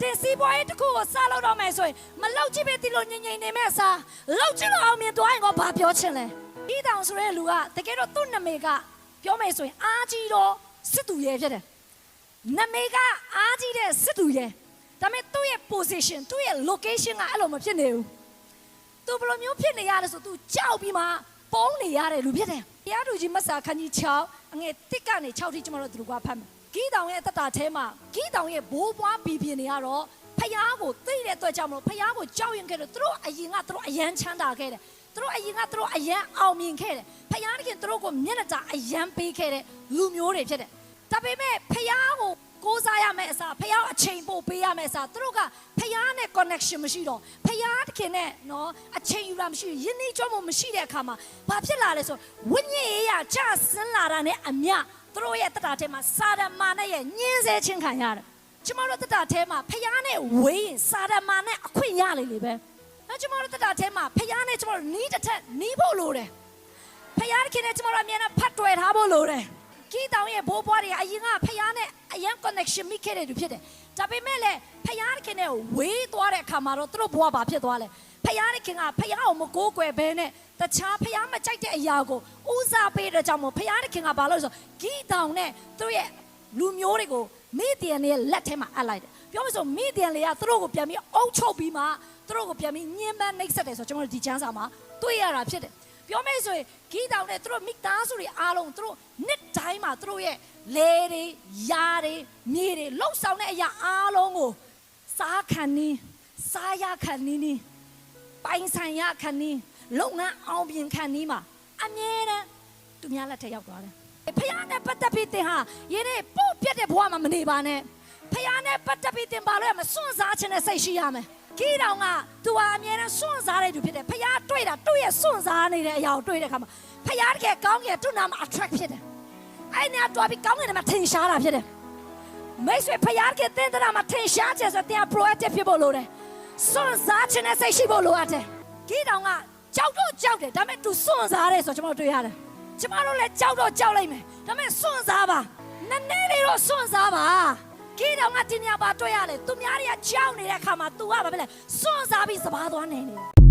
တင်စီးပွားရေးတစ်ခုကိုစားလို့တော့မယ်ဆိုရင်မလောက်ကြည့်ပဲဒီလိုညင်ညင်နေမဲ့အစားလောက်ကြည့်လို့အောင်မြင်သွားရင်တော့ဘာပြောချင်လဲဒီတောင်ဆိုတဲ့လူကတကယ်တော့သူ့နာမည်ကပြောမယ်ဆိုရင်အားကြီးတော့စစ်သူရဲဖြစ်တယ်နာမည်ကအားကြီးတဲ့စစ်သူရဲဒါပေမဲ့သူ့ရဲ့ position သူ့ရဲ့ location ကအဲ့လိုမဖြစ်နေဘူးသူဘယ်လိုမျိုးဖြစ်နေရလဲဆိုသူကြောက်ပြီးမှပုံးနေရတဲ့လူဖြစ်တယ်တရားသူကြီးမဆာခန်းကြီး6အငယ်1ကနေ6ထိကျွန်တော်တို့သူကဖတ်မယ်ဂီးတောင်ရဲ့အသက်တာထဲမှာဂီးတောင်ရဲ့ဘိုးဘွားဘီပြင်းတွေကတော့ဖယားကိုသိတဲ့အတွက်ကြောင့်မလို့ဖယားကိုကြောက်ရင်ခဲ့တယ်သူတို့အရင်ကသူတို့အယမ်းချမ်းသာခဲ့တယ်သူတို့အရင်ကသူတို့အယမ်းအောင်မြင်ခဲ့တယ်ဖယားတခင်သူတို့ကိုမျက်နှာအယမ်းပေးခဲ့တဲ့လူမျိုးတွေဖြစ်တယ်ဒါပေမဲ့ဖယားကိုကိုးစားရမယ့်အစားဖယားအချိန်ပို့ပေးရမယ့်အစားသူတို့ကဖယားနဲ့ connection မရှိတော့ဖယားတခင်နဲ့နော်အချိန်ယူတာမရှိရင်းနှီးကြုံမှုမရှိတဲ့အခါမှာဘာဖြစ်လာလဲဆိုဝိညာဉ်ရေးရကြဆင်းလာတာနဲ့အမျှသူတို့ရဲ့တက်တာထဲမှာစာရမာနဲ့ရဲ့ညင်းဆဲခြင်းခံရတယ်ကျမတို့တက်တာထဲမှာဖယားနဲ့ဝေးရင်စာရမာနဲ့အခွင့်ရလေလေပဲနော်ကျမတို့တက်တာထဲမှာဖယားနဲ့ကျမတို့နီးတစ်ထက်နီးဖို့လိုတယ်ဖယားတခင်နဲ့ကျမတို့အမြဲတမ်းဖတ်တွယ်ထားဖို့လိုတယ်ဂီးတောင်ရဲ့ဘိုးဘွားတွေအရင်ကဖယားနဲ့အရင် connection မိခဲ့တဲ့သူဖြစ်တယ်ဒါပေမဲ့လည်းဖယားတခင်နဲ့ဝေးသွားတဲ့အခါမှာတော့သူတို့ဘွားဘာဖြစ်သွားလဲဖယားတခင်ကဖယားကိုမကိုးကွယ်ဘဲနဲ့တခြားဖယားမကြိုက်တဲ့အရာကိုဦးစားပေးတဲ့ကြောင့်မို့ဖယားတခင်ကဘာလို့လဲဆိုဂီးတောင်နဲ့သူတို့ရဲ့လူမျိုးတွေကိုမိဒီယန်ရဲ့လက်ထဲမှာအပ်လိုက်တယ်ပြောလို့ဆိုမိဒီယန်တွေကသူတို့ကိုပြန်ပြီးအုပ်ချုပ်ပြီးမှသူတို့ကိုပြန်ပြီးညှဉ်းပန်းနှိပ်စက်တယ်ဆိုတော့ကျွန်တော်တို့ဒီချမ်းစာမှာတွေ့ရတာဖြစ်တယ်ပြောမယ်ဆိုရင်ဂီးတောင်နဲ့သူတို့မိသားစုတွေအားလုံးသူတို့နှစ်တိုင်းမှာသူတို့ရဲ့လေတွေယာတွေမြေတွေလှုပ်ဆောင်တဲ့အရာအားလုံးကိုစားခံနေစားရခံနေပိုင်ဆိုင်ရခံနေလုပ်ငန်းအောင်ပြင်ခံနေမှာအမြဲတမ်းသူများလက်ထက်ရောက်သွားတယ်ဖယားနဲ့ပတ်သက်ပြီးတင်ဟာယင်းပို့ပြတ်တဲ့ဘဝမှာမနေပါနဲ့ဖယားနဲ့ပတ်သက်ပြီးတင်ပါလို့ရမစွန့်စားခြင်းနဲ့စိတ်ရှိရမယ်ဂီးတောင်ကသူဟာအမြဲတမ်းစွန့်စားတဲ့သူဖြစ်တယ်ဖယားတွေ့တာသူ့ရဲ့စွန့်စားနေတဲ့အရာကိုတွေ့တဲ့အခါမှာဖယားတကယ်ကောင်းကင်သူ့နာမှာ attract ဖြစ်တယ်အဲ့နဲ့တော့ပြီးကောင်းကင်ထဲမှာထင်ရှားတာဖြစ်တယ်မိတ်ဆွေဖယားတကယ်တင်တဲ့မှာထင်ရှားခြင်းဆိုတဲ့ proactive ဖြစ်ဖို့လိုတယ်စွန့်စားခြင်းနဲ့စိတ်ရှိဖို့လိုအပ်တယ်ဂီးတောင်ကကြောက်တော့ကြောက်တယ်ဒါပေမဲ့သူစွန့်စားတယ်ဆိုကျွန်တော်တွေ့ရတယ်ကျမတို့လည်းကြောက်တော့ကြောက်လိုက်မယ်ဒါပေမဲ့စွန့်စားပါနည်းနည်းလေးတော့စွန့်စားပါဂီးတောင်ကတင်ရပါတွေ့ရတယ်သူများတွေကကြောက်နေတဲ့အခါမှာ तू ကဘာဖြစ်လဲစွန့်စားပြီးစပါးသွားနေတယ်